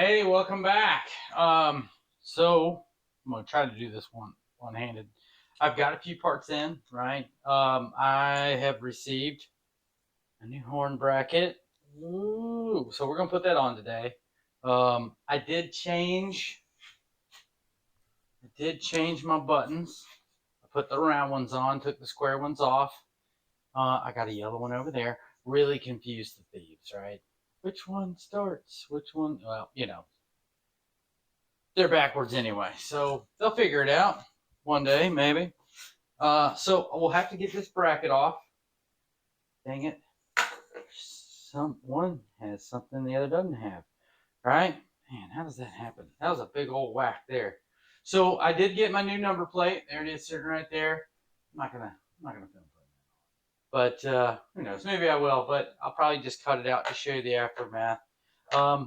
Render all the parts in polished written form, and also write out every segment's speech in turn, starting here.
Hey, welcome back. So I'm gonna try to do this one-handed. I've got a few parts in, right? I have received a new horn bracket. Ooh, so we're gonna put that on today. I did change my buttons. I put the round ones on, took the square ones off. I got a yellow one over there. Really confused the thieves, right? Which one starts? Which one? Well, they're backwards anyway, so they'll figure it out one day, maybe. So we'll have to get this bracket off. Dang it. One has something the other doesn't have, right? Man, how does that happen? That was a big old whack there. So I did get my new number plate. There it is, sitting right there. I'm not gonna film it, but who knows? Maybe I will, but I'll probably just cut it out to show you the aftermath. I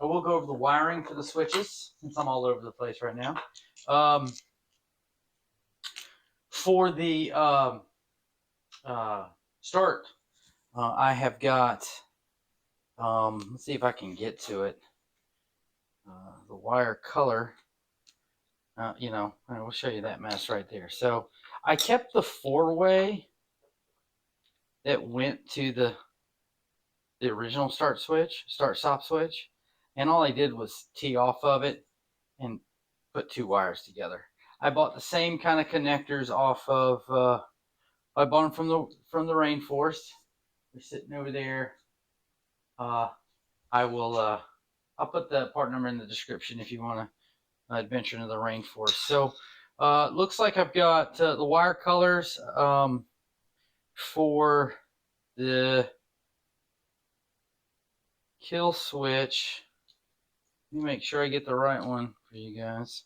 will go over the wiring for the switches since I'm all over the place right now. For the start, I have got, let's see if I can get to it, the wire color. We'll show you that mess right there. So I kept the 4-way that went to the original start-stop switch, and all I did was tee off of it and put 2 wires together. I bought the same kind of connectors off of, I bought them from the rainforest. They're sitting over there. I'll put the part number in the description if you want to adventure into the rainforest. So looks like I've got the wire colors for the kill switch. Let me make sure I get the right one for you guys.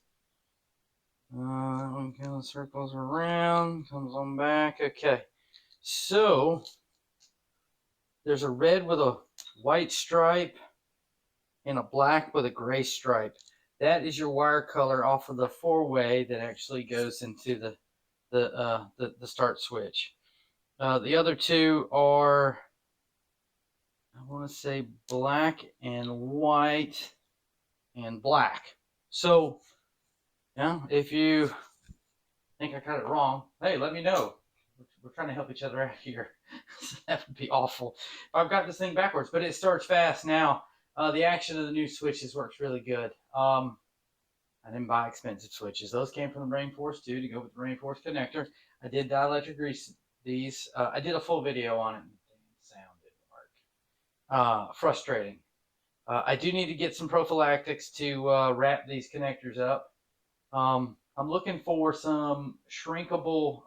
That one kind of circles around, comes on back. Okay, so there's a red with a white stripe and a black with a gray stripe. That is your wire color off of the 4-way that actually goes into the start switch. The other 2 are, I want to say, black and white and black. So, if you think I got it wrong, hey, let me know. We're trying to help each other out here. That would be awful if I've got this thing backwards, but it starts fast now. The action of the new switches works really good. I didn't buy expensive switches. Those came from the rainforest too, to go with the rainforest connector. I did dielectric grease these. I did a full video on it. Sound didn't work. Frustrating. I do need to get some prophylactics to wrap these connectors up. I'm looking for some shrinkable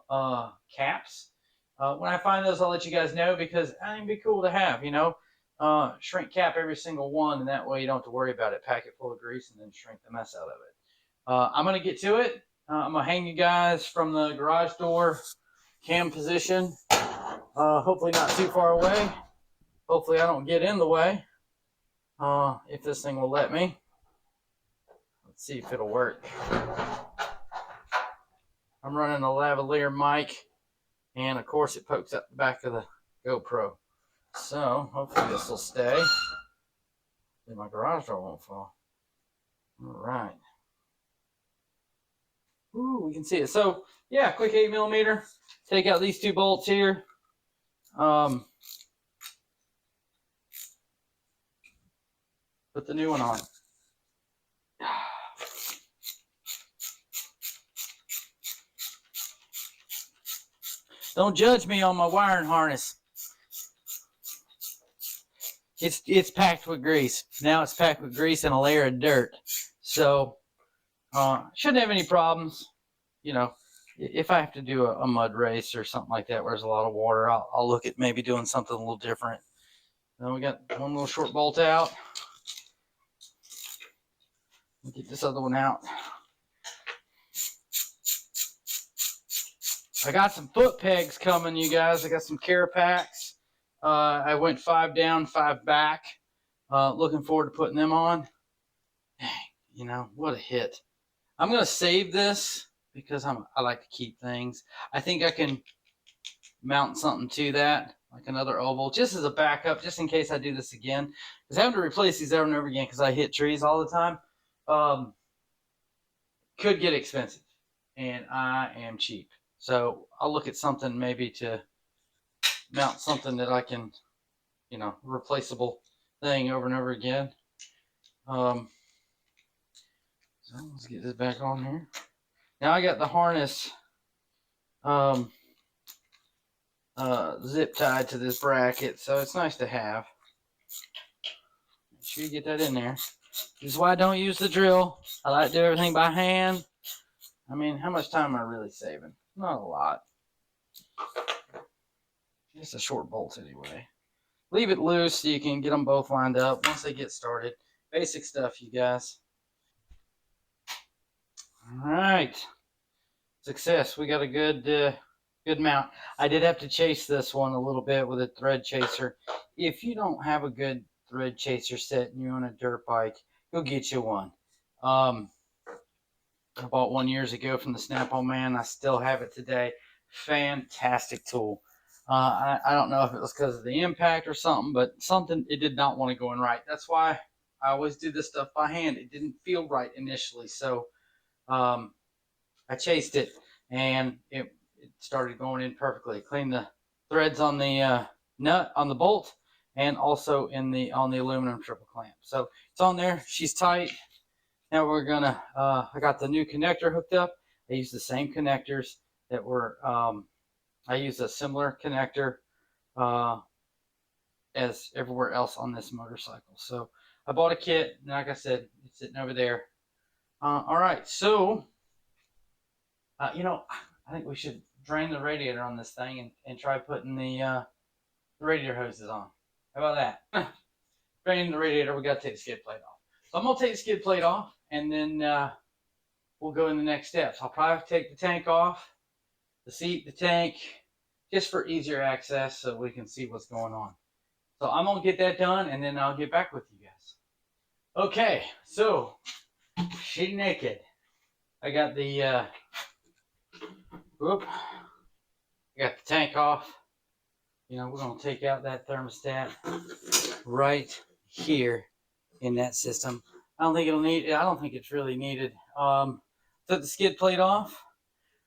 caps. When I find those, I'll let you guys know, because I think it'd be cool to have, shrink cap every single one, and that way you don't have to worry about it. Pack it full of grease and then shrink the mess out of it. I'm going to get to it. I'm going to hang you guys from the garage door cam position. Hopefully not too far away. Hopefully I don't get in the way. If this thing will let me. Let's see if it'll work. I'm running a lavalier mic, and of course it pokes up the back of the GoPro. So hopefully this will stay. Then my garage door won't fall. All right. Ooh, we can see it. So yeah, quick 8mm. Take out these 2 bolts here. Put the new one on. Don't judge me on my wiring harness. It's packed with grease. Now it's packed with grease and a layer of dirt. So shouldn't have any problems. If I have to do a mud race or something like that where there's a lot of water, I'll look at maybe doing something a little different. Then we got one little short bolt out. Get this other one out. I got some foot pegs coming, you guys. I got some care packs. I went 5 down, 5 back. Looking forward to putting them on. Dang, what a hit. I'm going to save this because I like to keep things. I think I can mount something to that. like another oval, just as a backup, just in case I do this again. Because having to replace these over and over again because I hit trees all the time could get expensive, and I am cheap. So I'll look at something maybe to mount something that I can, replaceable thing over and over again. So let's get this back on here. Now I got the harness zip tied to this bracket, so it's nice to have. Make sure you get that in there. This is why I don't use the drill. I like to do everything by hand. I mean, how much time am I really saving? Not a lot. Just a short bolt anyway. Leave it loose so you can get them both lined up once they get started. Basic stuff, you guys. All right. Success. We got a good mount. I did have to chase this one a little bit with a thread chaser. If you don't have a good thread chaser set and you're on a dirt bike, go get you one. I bought one years ago from the Snap-on Man. I still have it today. Fantastic tool. I don't know if it was because of the impact or something, but it did not want to go in right. That's why I always do this stuff by hand. It didn't feel right initially, so I chased it, and it started going in perfectly. Cleaned the threads on the nut on the bolt, and also on the aluminum triple clamp. So it's on there. She's tight. Now we're gonna. I got the new connector hooked up. I use the same connectors that were. I use a similar connector as everywhere else on this motorcycle. So I bought a kit, and like I said, it's sitting over there. All right, so I think we should drain the radiator on this thing and try putting the radiator hoses on. How about that? Draining the radiator, we got to take the skid plate off. So I'm gonna take the skid plate off, and then we'll go in the next steps. I'll probably take the tank off, the seat, the tank, just for easier access so we can see what's going on. So I'm gonna get that done, and then I'll get back with you guys. Okay, so she naked. I got the got the tank off. We're gonna take out that thermostat right here in that system. I don't think it's really needed. Took the skid plate off.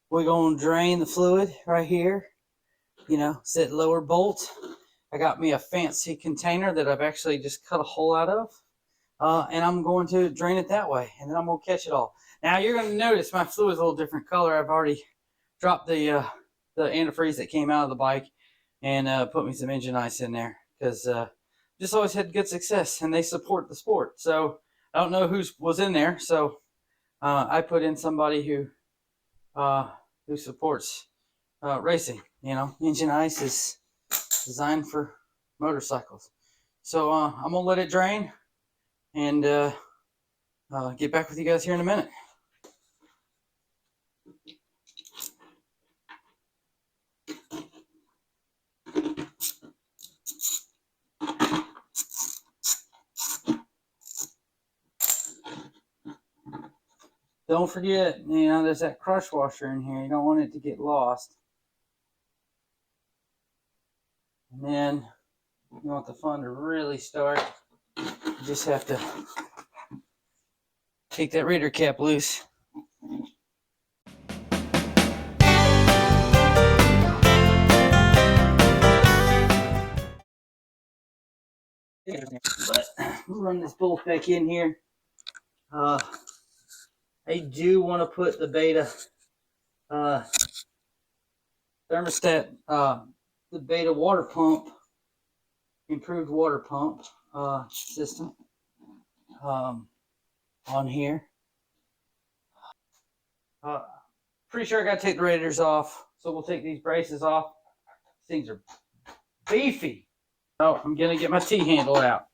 We're gonna drain the fluid right here. Set lower bolt. I got me a fancy container that I've actually just cut a hole out of. And I'm going to drain it that way, and then I'm going to catch it all. Now you're going to notice my fluid's a little different color. I've already dropped the antifreeze that came out of the bike and put me some engine ice in there because just always had good success, and they support the sport. So I don't know who was in there, so I put in somebody who supports racing. Engine ice is designed for motorcycles. So I'm going to let it drain and get back with you guys here in a minute. Don't forget, there's that crush washer in here. You don't want it to get lost. And then you want the fun to really start. You just have to take that radiator cap loose. But we'll run this bolt back in here. I do want to put the beta thermostat, the beta water pump, improved water pump system on here. Pretty sure I got to take the radiators off, so we'll take these braces off. These things are beefy. Oh, I'm gonna get my T-handle out.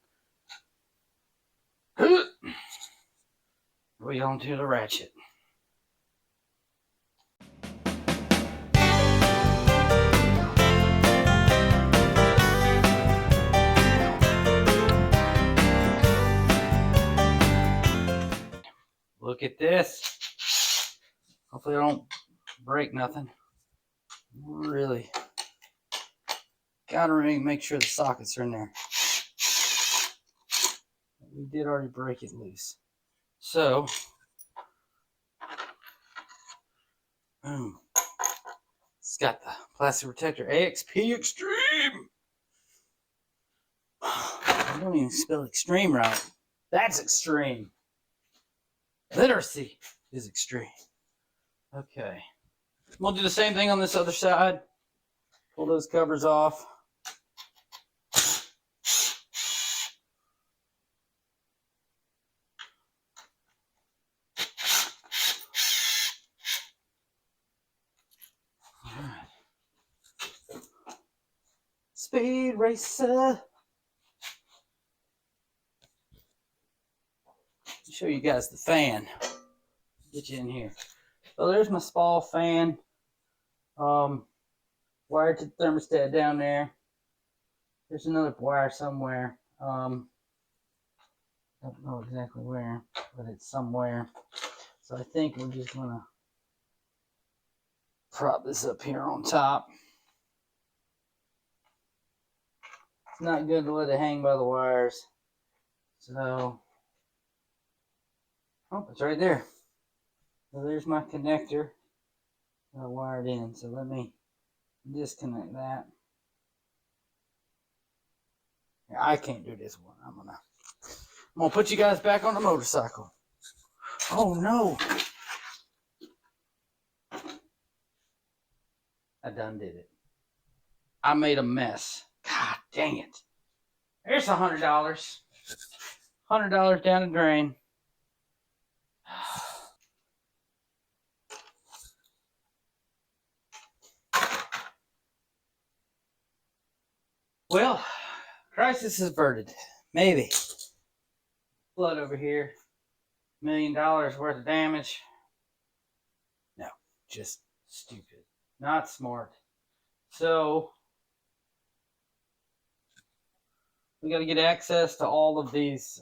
We on to the ratchet. Look at this. Hopefully I don't break nothing. Really Gotta make sure the sockets are in there. We did already break it loose. So, boom. It's got the plastic protector. AXP Xtrem. I don't even spell extreme right. That's extreme. Literacy is extreme. Okay. We'll do the same thing on this other side. Pull those covers off. Speed racer. Show you guys the fan. Get you in here. So there's my small fan. Wired to the thermostat down there. There's another wire somewhere. Don't know exactly where, but it's somewhere. So I think we're just gonna prop this up here on top. It's not good to let it hang by the wires. So, oh, it's right there. So there's my connector. Wired in. So let me disconnect that. I can't do this one. I'm gonna put you guys back on the motorcycle. Oh no! I done did it. I made a mess. God dang it! There's $100. $100 down the drain. Well, crisis averted. Maybe. Flood over here. $1 million worth of damage. No, just stupid. Not smart. So, we got to get access to all of these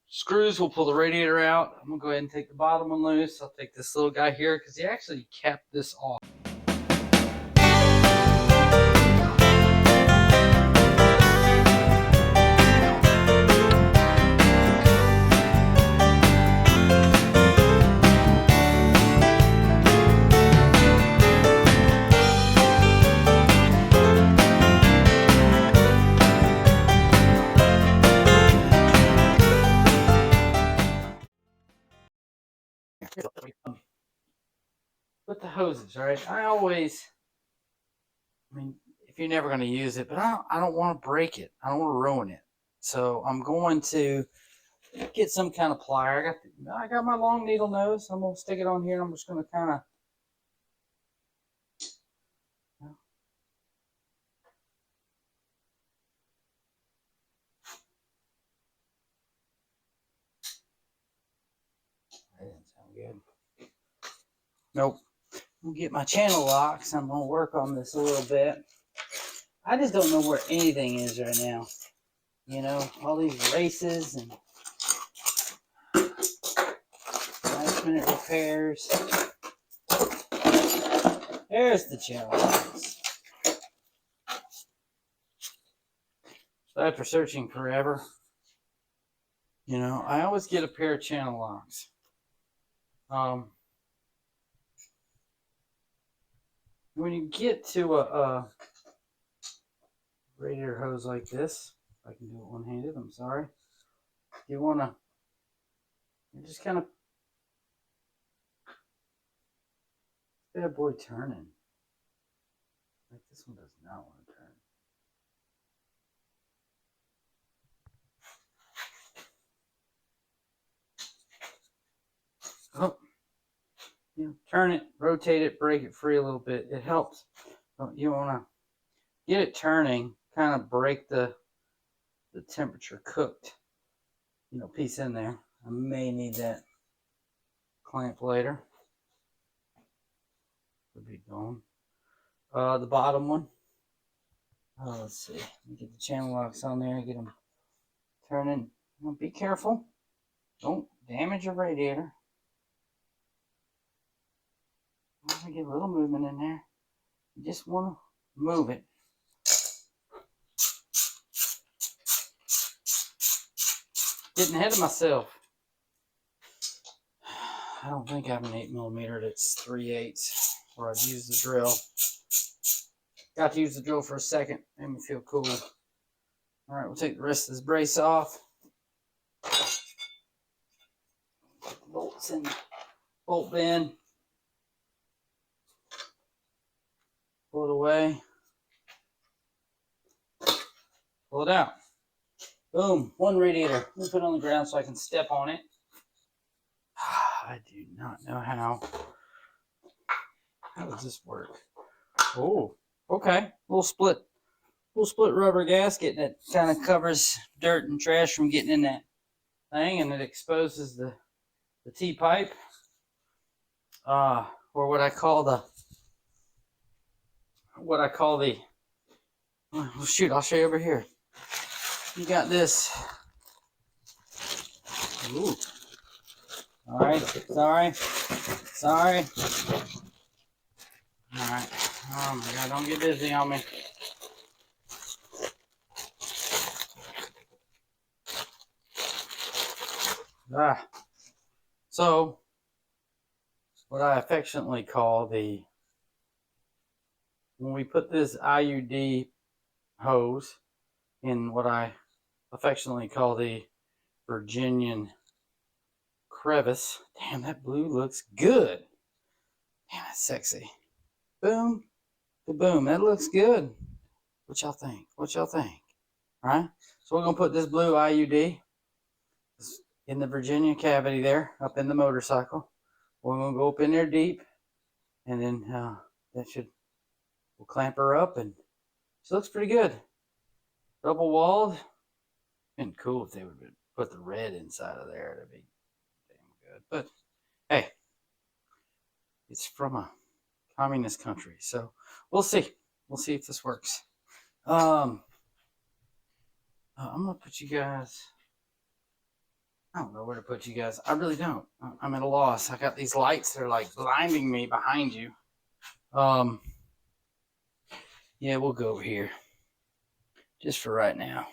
screws. We'll pull the radiator out. I'm going to go ahead and take the bottom one loose. I'll take this little guy here because he actually capped this off. With the hoses, all right? I mean, if you're never going to use it, but I don't want to break it. I don't want to ruin it. So I'm going to get some kind of plier. I got my long needle nose. I'm going to stick it on here. I'm just going to kind of, that didn't sound good. Nope. I'm going to get my channel locks. I'm going to work on this a little bit. I just don't know where anything is right now. You know, all these races and last minute repairs. There's the channel locks. So after searching forever, you know, I always get a pair of channel locks. When you get to a radiator hose like this, if I can do it one-handed, I'm sorry. You want to just kind of bad boy turning. Like this one does not want to turn. Oh, you know, turn it, rotate it, break it free a little bit. It helps. You want to get it turning, kind of break the temperature cooked, you know, piece in there. I may need that clamp later. Could be gone. The bottom one. Let's see. Let me get the channel locks on there. Get them turning. Well, be careful. Don't damage your radiator. We get a little movement in there. You just want to move it. Getting ahead of myself. I don't think I have an 8mm that's 3/8, or I'd use the drill. Got to use the drill for a second. Made me feel cool. All right, we'll take the rest of this brace off. Put the bolts in the bolt bin. Pull it away. Pull it out. Boom, one radiator. Let me put it on the ground so I can step on it. I do not know how. How does this work? Oh, okay. Little split rubber gasket that kind of covers dirt and trash from getting in that thing, and it exposes the T-pipe, or what I call the oh shoot, I'll show you over here. You got this. Ooh. All right, sorry. All right. Oh my God, don't get busy on me. So, what I affectionately call when we put this IUD hose in what I affectionately call the Virginian crevice. Damn, that blue looks good. Damn, that's sexy. Boom, boom, that looks good. What y'all think? What y'all think? All right, so we're gonna put this blue IUD in the Virginia cavity there, up in the motorcycle. We're gonna go up in there deep, and then we'll clamp her up, and she looks pretty good. Double walled. Been cool if they would put the red inside of there. That'd be damn good. But hey, it's from a communist country, so we'll see. We'll see if this works. I'm gonna put you guys. I don't know where to put you guys. I really don't. I'm at a loss. I got these lights that are like blinding me behind you. Yeah, we'll go over here just for right now,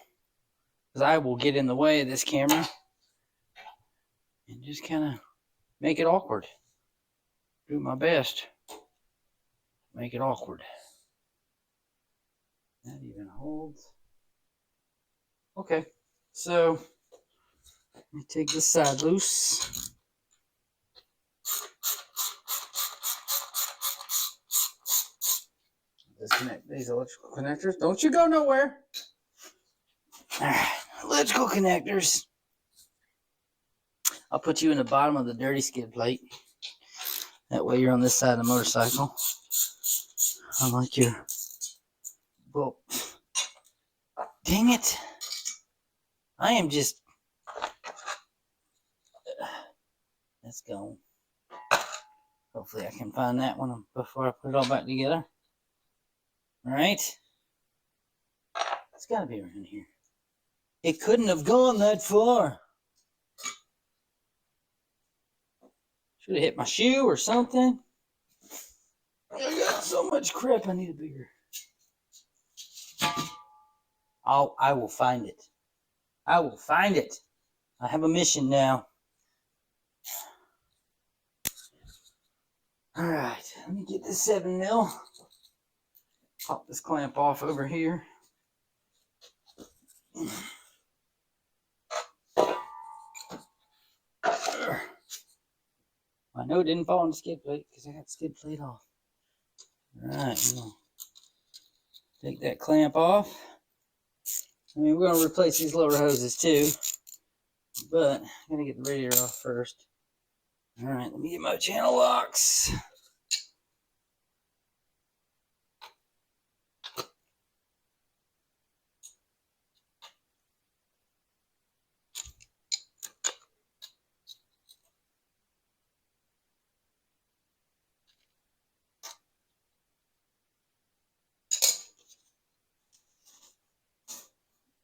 because I will get in the way of this camera and just kind of make it awkward. Do my best. Make it awkward. That even holds. Okay, so let me take this side loose. Disconnect these electrical connectors. Don't you go nowhere. All right, electrical connectors. I'll put you in the bottom of the dirty skid plate. That way you're on this side of the motorcycle. Unlike your... Well, dang it. I am just... That's gone. Hopefully I can find that one before I put it all back together. Alright. It's got to be around here. It couldn't have gone that far. Should have hit my shoe or something. I got so much crap, I need a bigger. I will find it. I will find it. I have a mission now. Alright, let me get this 7mm. Pop this clamp off over here. I know it didn't fall on the skid plate because I got the skid plate off. Alright, take that clamp off. I mean, we're going to replace these lower hoses too, but I'm going to get the radiator off first. Alright, let me get my channel locks.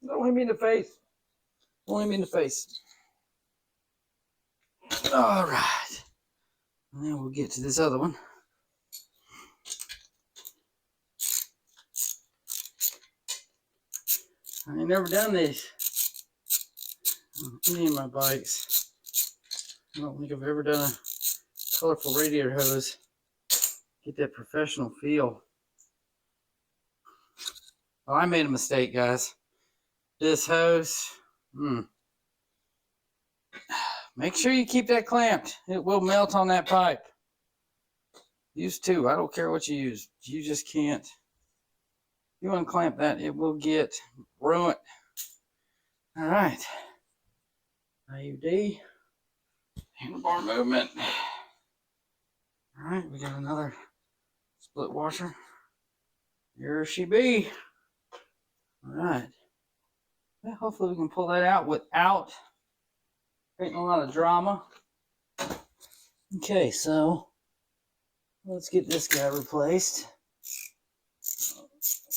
Don't hit me in the face. Don't hit me in the face. Alright. Now we'll get to this other one. I ain't never done this. any of my bikes. I don't think I've ever done a colorful radiator hose. Get that professional feel. Well, I made a mistake, guys. This hose, make sure you keep that clamped. It will melt on that pipe. Use two. I don't care what you use. You just can't. You unclamp that, it will get ruined. All right. IUD. Handlebar movement. All right, we got another split washer. Here she be. All right. Well, hopefully we can pull that out without creating a lot of drama. Okay, so let's get this guy replaced.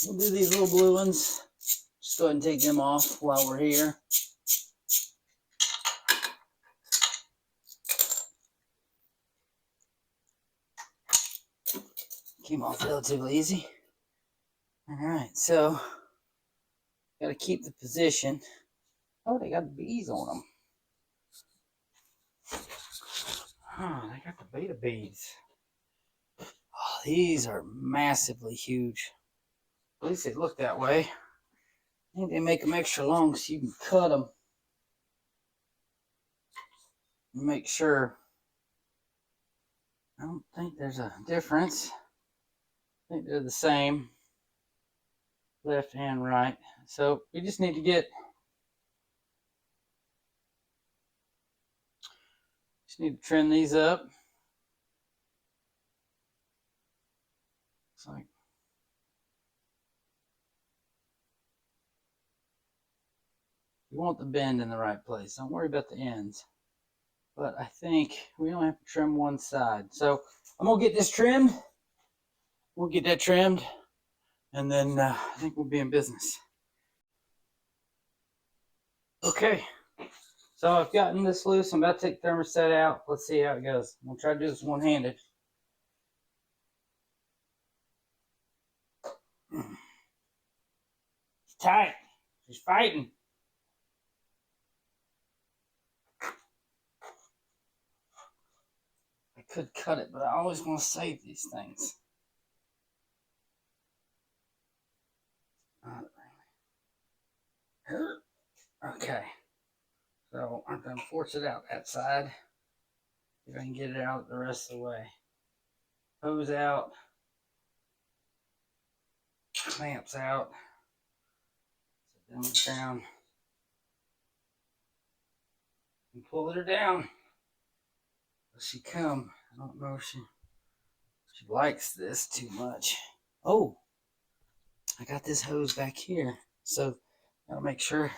We'll do these little blue ones. Just go ahead and take them off while we're here. Came off relatively easy. All right, so got to keep the position. Oh, they got bees on them. Oh, they got the beta beads. Oh, these are massively huge. At least they look that way. I think they make them extra long so you can cut them. Make sure. I don't think there's a difference. I think they're the same. Left and right. So we just need to get. Just need to trim these up. Looks like. You want the bend in the right place. Don't worry about the ends. But I think we only have to trim one side. So I'm going to get this trimmed. We'll get that trimmed. And then I think we'll be in business. Okay. So I've gotten this loose. I'm about to take the thermostat out. Let's see how it goes. I'm going to try to do this one-handed. It's tight. She's fighting. I could cut it, but I always want to save these things. Okay. So I'm going to force it out that side. See if I can get it out the rest of the way. Hose out. Clamps out. Set them down. And pull her down. Does she come? I don't know if she likes this too much. Oh, I got this hose back here. So gotta make sure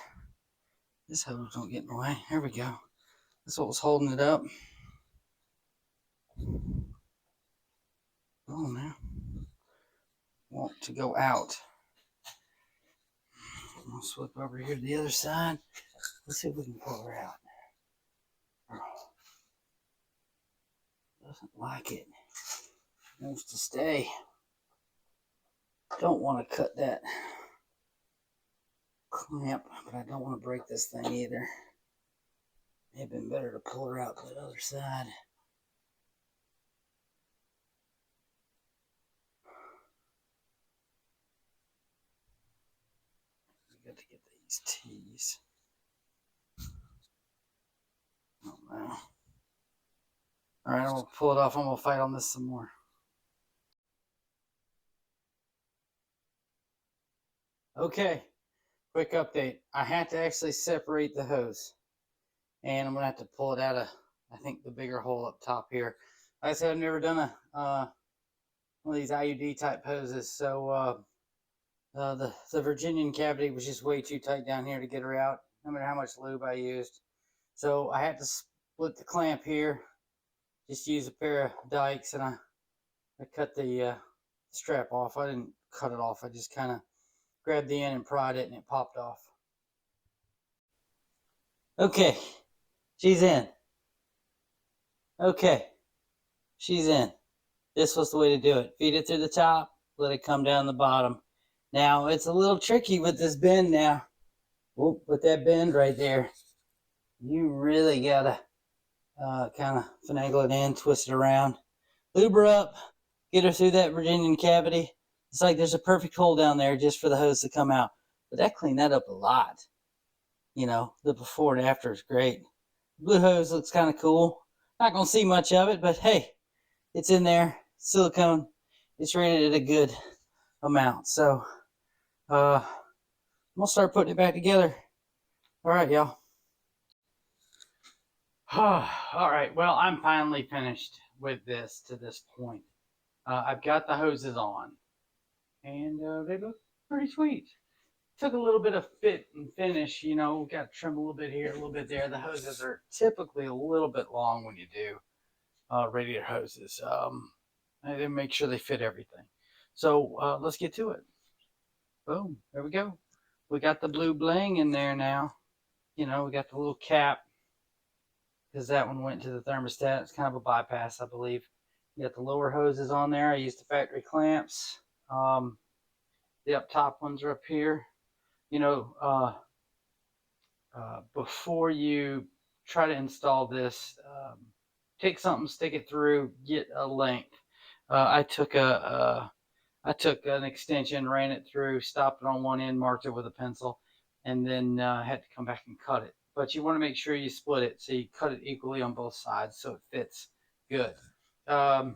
this hose don't get in the way. There we go. That's what was holding it up. Oh, now. Want to go out. I'm gonna slip over here to the other side. Let's see if we can pull her out. Oh. Doesn't like it. Wants to stay. Don't want to cut that clamp, but I don't want to break this thing either. May have been better to pull her out to the other side. We got to get these T's. Oh no. All right, I'm gonna pull it off. I'm gonna fight on this some more. Okay, quick update. I had to actually separate the hose, and I'm gonna have to pull it out of, I think, the bigger hole up top here. Like I said, I've never done one of these IUD type hoses, so the Virginian cavity was just way too tight down here to get her out, no matter how much lube I used. So I had to split the clamp here. Just use a pair of dikes, and I cut the strap off. I didn't cut it off. I just kind of grabbed the end and pried it, and it popped off. Okay, she's in. Okay, she's in. This was the way to do it. Feed it through the top, let it come down the bottom. Now, it's a little tricky with this bend now. We'll put that bend right there. You really gotta kind of finagle it in, twist it around, lube her up, get her through that Virginian cavity. It's like there's a perfect hole down there just for the hose to come out. But that cleaned that up a lot. You know, the before and after is great. Blue hose looks kind of cool. Not going to see much of it, but hey, it's in there. Silicone. It's rated at a good amount. So, I'm going to start putting it back together. All right, y'all. All right, well, I'm finally finished with this to this point. I've got the hoses on, and they look pretty sweet. Took a little bit of fit and finish, you know, got to trim a little bit here, a little bit there. The hoses are typically a little bit long when you do radiator hoses. They make sure they fit everything. So let's get to it. Boom, there we go. We got the blue bling in there now. You know, we got the little cap because that one went to the thermostat. It's kind of a bypass, I believe. You got the lower hoses on there. I used the factory clamps. The up top ones are up here. You know, before you try to install this, take something, stick it through, get a length. I took an extension, ran it through, stopped it on one end, marked it with a pencil, and then had to come back and cut it. But you want to make sure you split it so you cut it equally on both sides so it fits good. I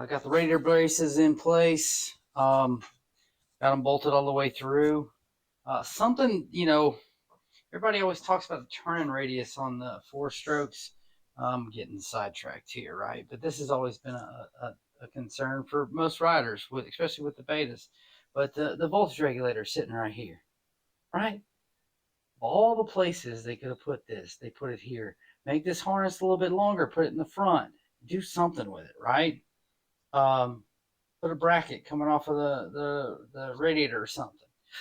got the radiator braces in place. Got them bolted all the way through. Something, you know, everybody always talks about the turning radius on the 4-strokes. I'm getting sidetracked here, right? But this has always been a concern for most riders, especially with the betas. But the voltage regulator is sitting right here, right? All the places they could have put this, they put it here. Make this harness a little bit longer, put it in the front. Do something with it, right? Put a bracket coming off of the radiator or something.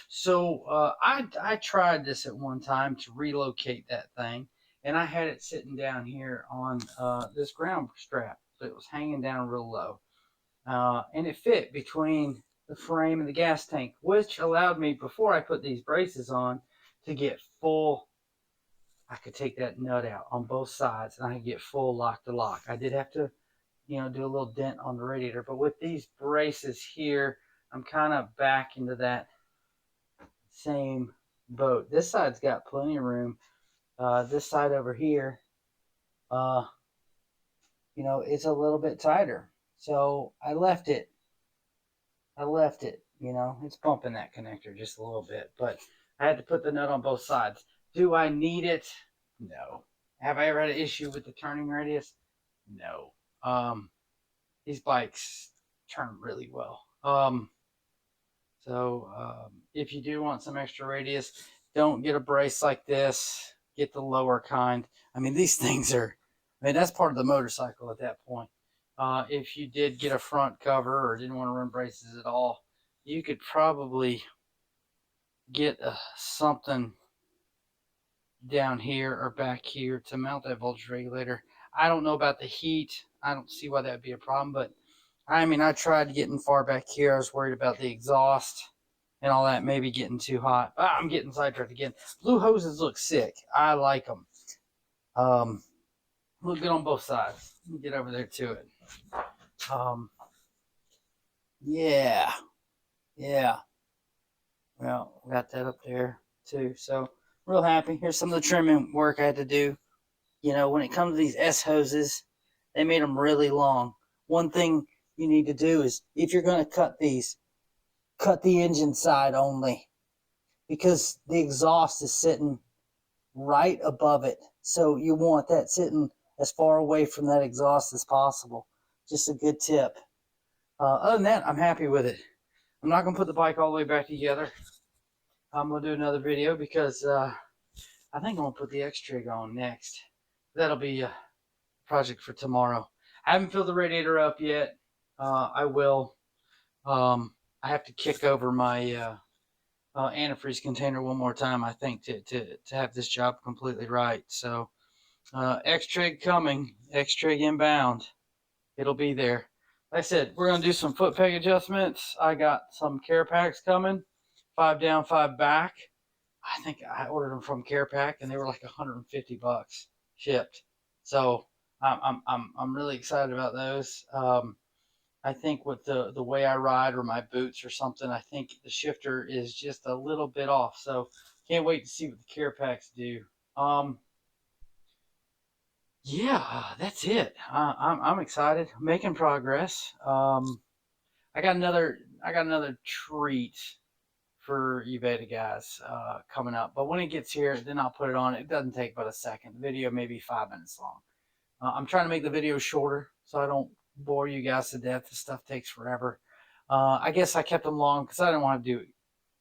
So I tried this at one time to relocate that thing, and I had it sitting down here on this ground strap. So it was hanging down real low, and it fit between the frame and the gas tank, which allowed me, before I put these braces on, to get full. I could take that nut out on both sides, and I could get full lock to lock. I did have to, you know, do a little dent on the radiator, but with these braces here, I'm kind of back into that same boat. This side's got plenty of room. This side over here, you know, it's a little bit tighter. So I left it. You know, it's bumping that connector just a little bit, but I had to put the nut on both sides. Do I need it? No. Have I ever had an issue with the turning radius? No. These bikes turn really well. If you do want some extra radius, don't get a brace like this. Get the lower kind. I mean, these things are, I mean, that's part of the motorcycle at that point. If you did get a front cover or didn't want to run braces at all, you could probably get something down here or back here to mount that voltage regulator. I don't know about the heat. I don't see why that would be a problem, but I mean, I tried getting far back here. I was worried about the exhaust and all that maybe getting too hot. I'm getting sidetracked again. Blue hoses look sick. I like them. Look good on both sides. Let me get over there to it. Yeah. Well, we got that up there too. So real happy. Here's some of the trimming work I had to do. You know, when it comes to these S hoses, they made them really long. One thing you need to do is, if you're going to cut these, cut the engine side only, because the exhaust is sitting right above it. So you want that sitting as far away from that exhaust as possible. Just a good tip. Other than that, I'm happy with it. I'm not going to put the bike all the way back together. I'm going to do another video because I think I'm going to put the X-Trig on next. That'll be a project for tomorrow. I haven't filled the radiator up yet. I will. I have to kick over my antifreeze container one more time, I think, to have this job completely right. So X-Trig coming, X-Trig inbound. It'll be there. Like I said, we're going to do some foot peg adjustments. I got some care packs coming, 5 down, 5 back. I think I ordered them from Care Pack, and they were like 150 bucks shipped. So I'm really excited about those. I think with the way I ride or my boots or something, I think the shifter is just a little bit off. So can't wait to see what the Care Packs do. Um, yeah, that's it. I'm excited, making progress. I got another treat for you beta guys coming up. But when it gets here, then I'll put it on. It doesn't take but a second. The video may be 5 minutes long. I'm trying to make the video shorter so I don't bore you guys to death. This stuff takes forever. I guess I kept them long because I don't want to do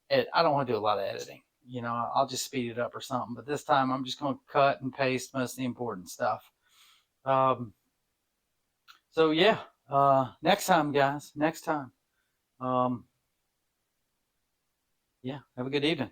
it. I don't want to do a lot of editing. You know, I'll just speed it up or something. But this time I'm just going to cut and paste most of the important stuff. So yeah, next time, guys. Next time. Um, yeah, have a good evening.